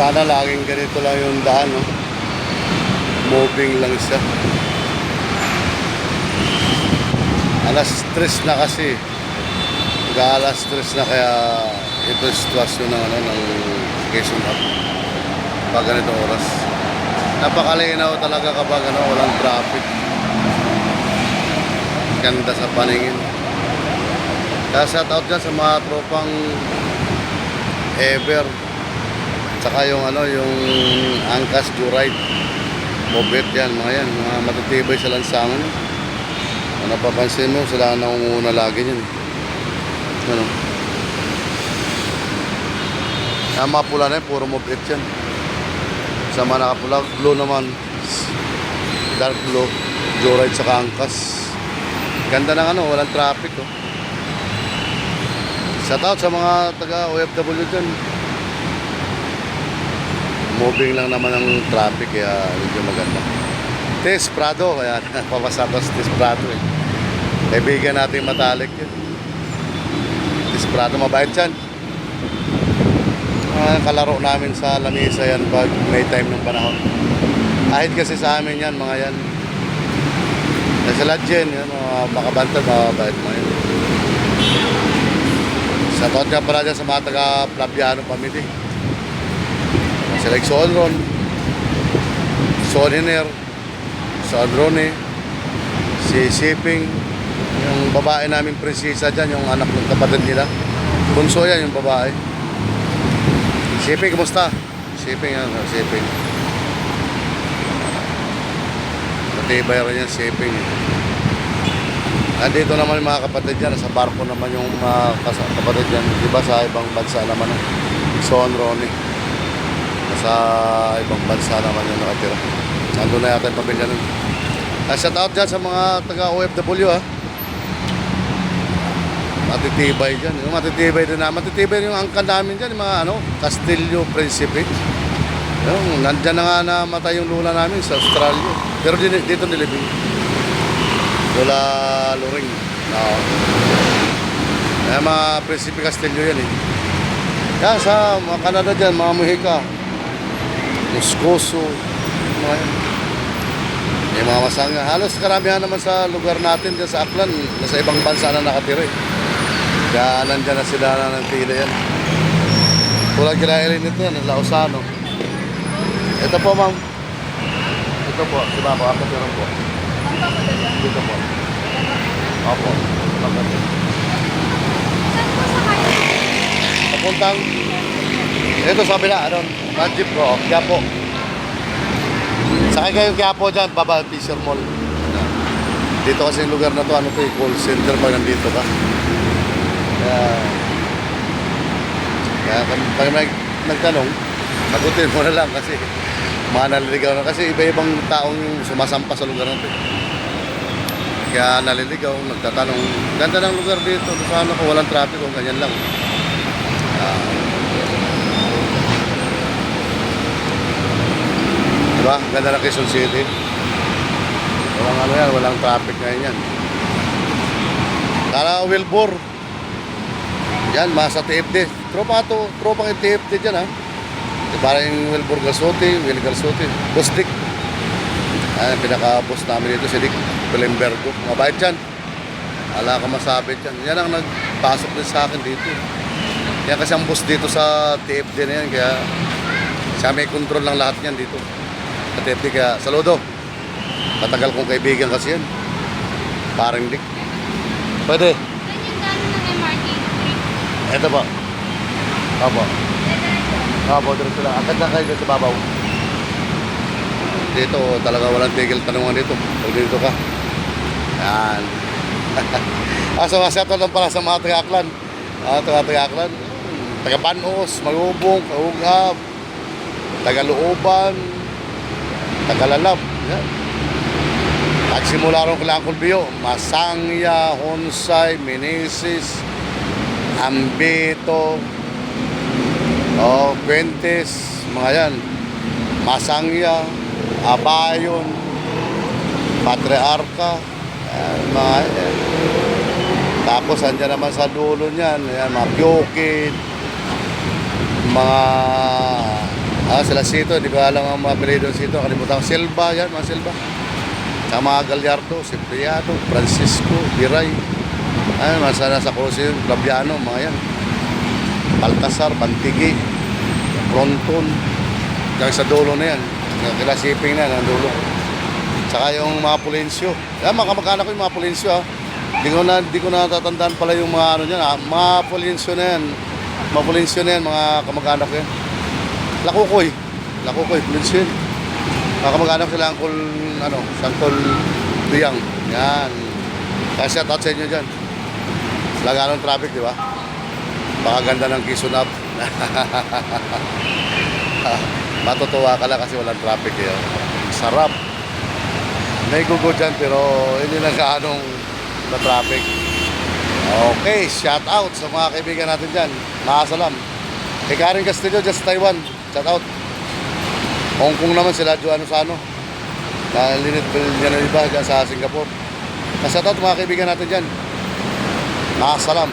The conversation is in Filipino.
Sana laging ganito lang yung daan, no? Moving lang siya. Alas 3 na kasi. Alas 3 na kaya ito yung sitwasyon ng, ng Quezon Hub. Pag ganito oras. Napakalinaw talaga kapag walang traffic. Ganda sa paningin. Kaya shout out dyan sa mga tropang Ever. Tsaka yung yung Angkas Joyride. Mobet yan, mga yan. Mga matutibay sa lansangan. Kung napapansin mo, sila ang nangunguna lagi yan. Ano? Ang mga pula na yan, puro mobet yan. Sa mga nakapula, blue naman. Dark blue. Joyride sa Angkas. Ganda ng walang traffic, oh. Shout out sa mga taga OFW dyan. Moving lang naman ang traffic kaya medyo maganda. Tes Prado, kaya papasatos Tes Prado eh. Kaibigan natin matalik yun. Tes Prado, mabait yan. Kalaro namin sa Lamisa yan pag may time ng panahon. Kahit kasi sa amin yan, mga yan. Sa Ladjen, yan, mga makabantad, mabait mo yun. Shoutout nga pala dyan sa mga taga-Flaviano family. Sila Sonron, Soniner, Sodrone, si Shipping, yung babae namin prinsesa dyan, yung anak ng kapatid nila. Bunso yan, yung babae. Shipping, kumusta? Shipping yan, Shipping. Matibay rin yan, Shipping. Andito naman yung mga kapatid dyan, sa barko naman yung mga kapatid dyan. Diba sa ibang bansa naman, Sonron, sa ibang bansa naman yung nakatira. Nandun na yata yung pamilya nun. Shout out dyan sa mga taga-OFW, ha. Matitibay dyan. Yung matitibay din na. Matitibay yung angkan namin dyan. Yung mga Castillo Principe. Yung, nandyan na nga namatay yung lula namin sa Australia. Pero dito nilibing. Lula Loring. No. Kaya mga Principe Castillo yan eh. Kaya sa mga Canada dyan, mga Mujica. Moscoso, may mga masanga. Halos karamihan naman sa lugar natin dyan sa Aklan, nasa ibang bansa na nakatira eh. Kaya nandyan na sila na nantila yan. Tulad kinailin nito yan, Laosano. Ito po, ma'am. Ito po, si Mama, ako meron po. Dito po. Opo. Papuntang ito sa kabila, Jeep ko, Quiapo. Sakay kayo Quiapo dyan, baba, Fisher Mall. Dito kasi yung lugar na to, call center pag nandito ka. Kaya pag nagtanong, sagutin mo na lang kasi mga naliligaw na. Kasi iba-ibang taong sumasampa sa lugar na to. Kaya naliligaw, nagtatanong, ganda ng lugar dito, sana ko walang traffic o ganyan lang. Diba? Ganda ng Quezon City. Walang yan, walang traffic ngayon yan. Tara, Wilbur. Yan, masa TFD. Tropang TFD dyan, ha. Parang yung Wilbur Garsote, Will Garsote. Boss Dick. Ayan, pinaka-boss namin dito, si Dick Belembergo. Mabait yan. Wala ka masabi dyan. Yan ang nagpasok din sa akin dito. Yan kasi ang boss dito sa TFD na yan, kaya siya may control ng lahat yan dito. Sa TFD, kaya saludo. Matagal kong kaibigan kasi yan. Parang Dick. Pwede. Saan yung daan ng MRT? Ito po. Opo. Opo, dito lang. Agad na kayo dito sa babaw. Dito, talaga walang tigil tanungan dito. Pag dito ka. Yan. So, masyato lang pala sa mga taga-Aklan. Taga-Aklan. Taga-Banos, Magubong, Kaugab, Taga-Looban, Taga-Lalab. Yan. Nagsimula rin kailangan Kulbiyo. Masangya, Honsay, Meneses, Ambito, Fuentes, mga yan. Masangya, Abayon, Patriarca, mga yan. Tapos andyan naman sa dulo niyan, yan, mga Bukid, mga Sila Sito, hindi ko alam ang mga apelido ng Sito. Kalimutan ko. Silva, yan, mga Silva. Sa mga Gallardo, Cipriano, Francisco, Biray. Mga nasa Colosseum, Claviano, mga yan. Baltasar, Bantigi, Fronton. Yung sa dulo na yan. Kila shipping na, ang dulo. Tsaka yung mga Pulencio. Yan, mga kamag-anak ko yung mga Pulencio, ha. Di ko na natatandaan pala yung mga ano dyan, ha. Mga Pulencio na yan. Mga Pulencio na yan, mga kamag-anak ko yan. Lakukoy, Pulencio yan. Mga kamag-anak sila, Sangkol Biyang. Yan. Kaya shout out sa inyo dyan. Wala ganong traffic, di ba? Baka ganda ng Quezon Ave. Matutuwa ka lang kasi walang traffic yun. Sarap. May gugo dyan pero hindi na gaanong na traffic. Okay, shout out sa mga kaibigan natin dyan. Nakasalam. Kay Karen Castillo dyan sa Taiwan. Shout out. Hong Kong naman sila Joano Sano. Linit niya na iba dyan sa Singapore. Shout out mga kaibigan natin dyan. Nakasalam.